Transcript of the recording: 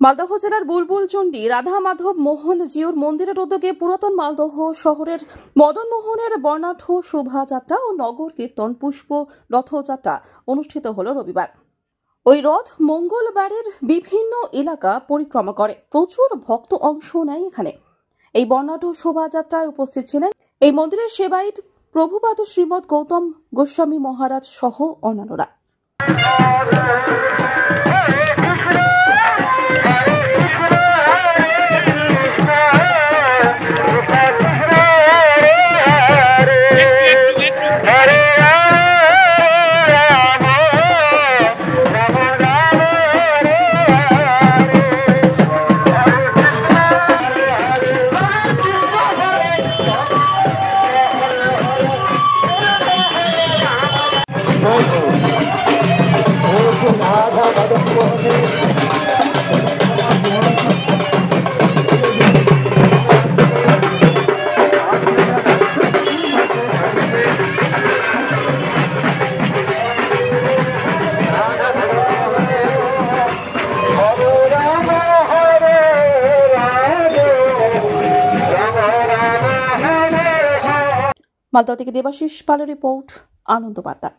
মালদহ জেলার বুলবুলচন্ডী রাধা মাধব মোহন জিউর মন্দিরের উদ্যোগে পুরাতন মালদহ শহরের মদন মোহনের বর্ণাঢ্য শোভাযাত্রা ও নগর কীর্তন পুষ্প রথযাত্রা অনুষ্ঠিত হল রবিবার। ওই রথ মঙ্গলবারের বিভিন্ন এলাকা পরিক্রমা করে। প্রচুর ভক্ত অংশ নেয় এখানে। এই বর্ণাঢ্য শোভাযাত্রায় উপস্থিত ছিলেন এই মন্দিরের সেবায়িত প্রভুপাদ শ্রীমৎ গৌতম গোস্বামী মহারাজ সহ অন্যান্যরা। মালদহ থেকে দেবাশিস পালের রিপোর্ট, আনন্দ বার্তা।